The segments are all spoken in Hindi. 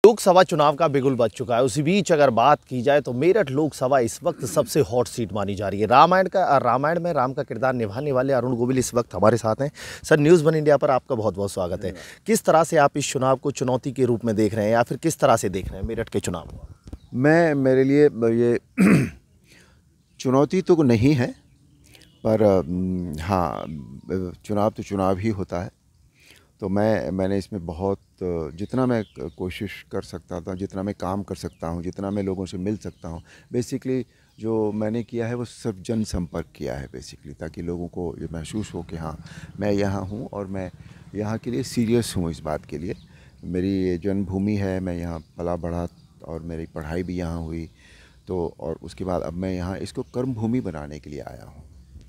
लोकसभा चुनाव का बिगुल बज चुका है। उसी बीच अगर बात की जाए तो मेरठ लोकसभा इस वक्त सबसे हॉट सीट मानी जा रही है। रामायण में राम का किरदार निभाने वाले अरुण गोविल इस वक्त हमारे साथ हैं। सर, न्यूज़ वन इंडिया पर आपका बहुत बहुत स्वागत है। किस तरह से आप इस चुनाव को चुनौती के रूप में देख रहे हैं या फिर किस तरह से देख रहे हैं मेरठ के चुनाव को? मेरे लिए ये चुनौती तो नहीं है, पर हाँ, चुनाव तो चुनाव ही होता है। तो मैंने इसमें बहुत जितना मैं कोशिश कर सकता था, जितना मैं काम कर सकता हूँ, जितना मैं लोगों से मिल सकता हूँ, बेसिकली जो मैंने किया है वो सब जनसंपर्क किया है बेसिकली, ताकि लोगों को ये महसूस हो कि हाँ, मैं यहाँ हूँ और मैं यहाँ के लिए सीरियस हूँ। इस बात के लिए मेरी जन्मभूमि है, मैं यहाँ पला बढ़ा और मेरी पढ़ाई भी यहाँ हुई, तो और उसके बाद अब मैं यहाँ इसको कर्मभूमि बनाने के लिए आया हूँ।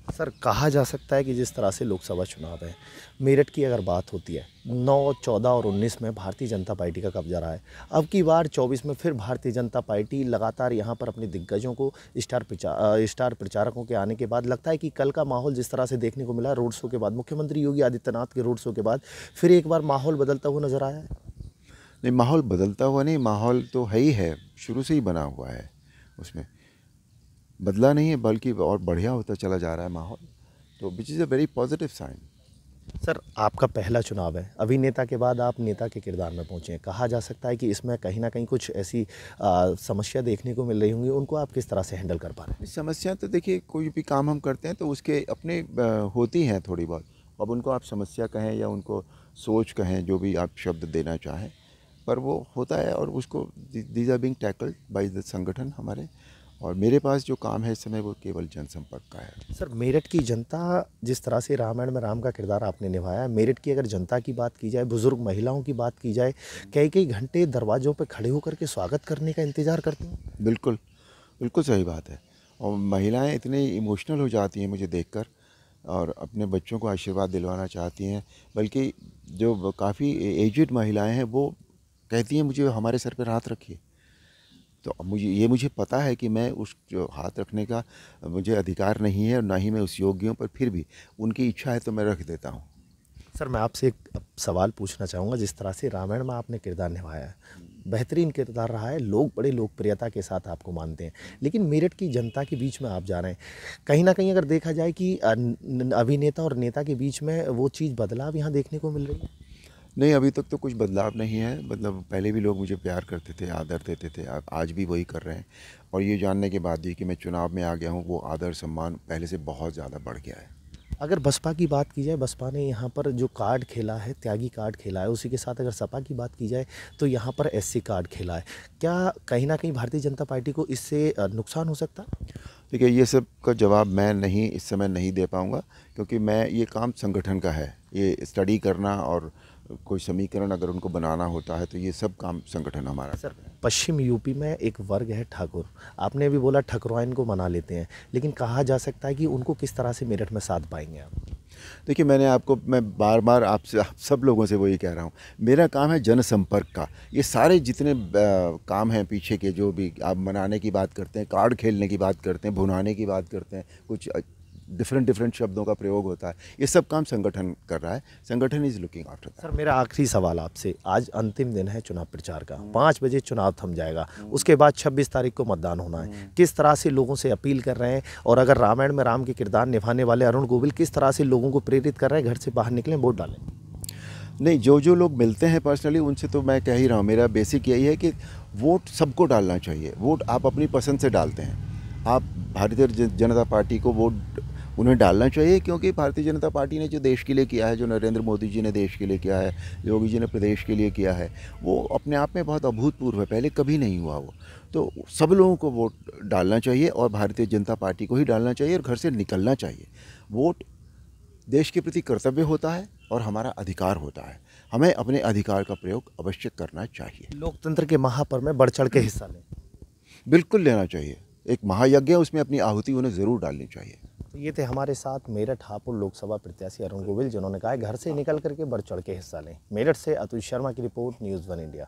सर, कहा जा सकता है कि जिस तरह से लोकसभा चुनाव है, मेरठ की अगर बात होती है 9, 14 और 19 में भारतीय जनता पार्टी का कब्जा रहा है। अब की बार 24 में फिर भारतीय जनता पार्टी लगातार यहाँ पर अपने दिग्गजों को स्टार प्रचारकों के आने के बाद लगता है कि कल का माहौल जिस तरह से देखने को मिला रोड शो के बाद, मुख्यमंत्री योगी आदित्यनाथ के रोड शो के बाद फिर एक बार माहौल बदलता हुआ नजर आया है। नहीं, माहौल बदलता हुआ नहीं, माहौल तो है ही है, शुरू से ही बना हुआ है, उसमें बदला नहीं है बल्कि और बढ़िया होता चला जा रहा है माहौल, तो which is a very positive sign. Sir, आपका पहला चुनाव है, अभिनेता के बाद आप नेता के किरदार में पहुंचे हैं। कहा जा सकता है कि इसमें कहीं ना कहीं कुछ ऐसी समस्या देखने को मिल रही होंगी, उनको आप किस तरह से हैंडल कर पा रहे हैं? समस्या तो देखिए, कोई भी काम हम करते हैं तो उसके अपने होती हैं थोड़ी बहुत। अब उनको आप समस्या कहें या उनको सोच कहें, जो भी आप शब्द देना चाहें, पर वो होता है और उसको these are being tackled by the संगठन हमारे। और मेरे पास जो काम है इस समय वो केवल जनसंपर्क का है। सर, मेरठ की जनता जिस तरह से रामायण में राम का किरदार आपने निभाया है, मेरठ की अगर जनता की बात की जाए, बुजुर्ग महिलाओं की बात की जाए, कई कई घंटे दरवाजों पर खड़े होकर के स्वागत करने का इंतजार करती हैं। बिल्कुल, बिल्कुल सही बात है। और महिलाएं इतनी इमोशनल हो जाती हैं मुझे देखकर, और अपने बच्चों को आशीर्वाद दिलवाना चाहती हैं। बल्कि जो काफ़ी एजड महिलाएं हैं वो कहती हैं मुझे हमारे सर पर हाथ रखिए। तो अब मुझे पता है कि मैं उस जो हाथ रखने का मुझे अधिकार नहीं है और ना ही मैं उस योग्य हूँ, पर फिर भी उनकी इच्छा है तो मैं रख देता हूँ। सर, मैं आपसे एक सवाल पूछना चाहूँगा। जिस तरह से रामायण में आपने किरदार निभाया है, बेहतरीन किरदार रहा है, लोग बड़े लोकप्रियता के साथ आपको मानते हैं, लेकिन मेरठ की जनता के बीच में आप जा रहे हैं। कहीं ना कहीं अगर देखा जाए कि अभिनेता और नेता के बीच में वो चीज़ बदलाव यहाँ देखने को मिल रही है। नहीं, अभी तक तो कुछ बदलाव नहीं है। मतलब पहले भी लोग मुझे प्यार करते थे, आदर देते थे, आज भी वही कर रहे हैं। और ये जानने के बाद भी कि मैं चुनाव में आ गया हूँ, वो आदर सम्मान पहले से बहुत ज़्यादा बढ़ गया है। अगर बसपा की बात की जाए, बसपा ने यहाँ पर जो कार्ड खेला है, त्यागी कार्ड खेला है, उसी के साथ अगर सपा की बात की जाए तो यहाँ पर एससी कार्ड खेला है। क्या कहीं ना कहीं भारतीय जनता पार्टी को इससे नुकसान हो सकता है? देखिए, ये सब का जवाब मैं नहीं इस समय नहीं दे पाऊँगा, क्योंकि ये काम संगठन का है। ये स्टडी करना और कोई समीकरण अगर उनको बनाना होता है तो ये सब काम संगठन हमारा। सर, पश्चिम यूपी में एक वर्ग है ठाकुर, आपने भी बोला ठकुरवाइन को मना लेते हैं, लेकिन कहा जा सकता है कि उनको किस तरह से मेरठ में साथ पाएंगे आप? देखिए, मैं बार बार आप सब लोगों से वही कह रहा हूँ, मेरा काम है जनसंपर्क का। ये सारे जितने काम हैं पीछे के, जो भी आप मनाने की बात करते हैं, कार्ड खेलने की बात करते हैं, भुनाने की बात करते हैं, कुछ डिफरेंट शब्दों का प्रयोग होता है, ये सब काम संगठन कर रहा है। संगठन is looking after that. Sir, मेरा आखिरी सवाल आपसे, आज अंतिम दिन है चुनाव प्रचार का, 5 बजे चुनाव थम जाएगा, उसके बाद 26 तारीख को मतदान होना है। किस तरह से लोगों से अपील कर रहे हैं, और अगर रामायण में राम के किरदार निभाने वाले अरुण गोविल किस तरह से लोगों को प्रेरित कर रहे हैं घर से बाहर निकलें, वोट डालें? नहीं, जो लोग मिलते हैं पर्सनली उनसे तो मैं कह ही रहा हूँ, मेरा बेसिक यही है कि वोट सबको डालना चाहिए। वोट आप अपनी पसंद से डालते हैं, आप भारतीय जनता पार्टी को वोट उन्हें डालना चाहिए, क्योंकि भारतीय जनता पार्टी ने जो देश के लिए किया है, जो नरेंद्र मोदी जी ने देश के लिए किया है, योगी जी ने प्रदेश के लिए किया है, वो अपने आप में बहुत अभूतपूर्व है, पहले कभी नहीं हुआ वो। तो सब लोगों को वोट डालना चाहिए और भारतीय जनता पार्टी को ही डालना चाहिए और घर से निकलना चाहिए। वोट देश के प्रति कर्तव्य होता है और हमारा अधिकार होता है, हमें अपने अधिकार का प्रयोग अवश्य करना चाहिए। लोकतंत्र के महापर्व में बढ़ चढ़ के हिस्सा लें। बिल्कुल लेना चाहिए, एक महायज्ञ है, उसमें अपनी आहुति उन्हें ज़रूर डालनी चाहिए। तो ये थे हमारे साथ मेरठ हापुड़ लोकसभा प्रत्याशी अरुण गोविल, जिन्होंने कहा है घर से निकल करके बढ़ चढ़ के हिस्सा लें। मेरठ से अतुल शर्मा की रिपोर्ट, न्यूज़ वन इंडिया।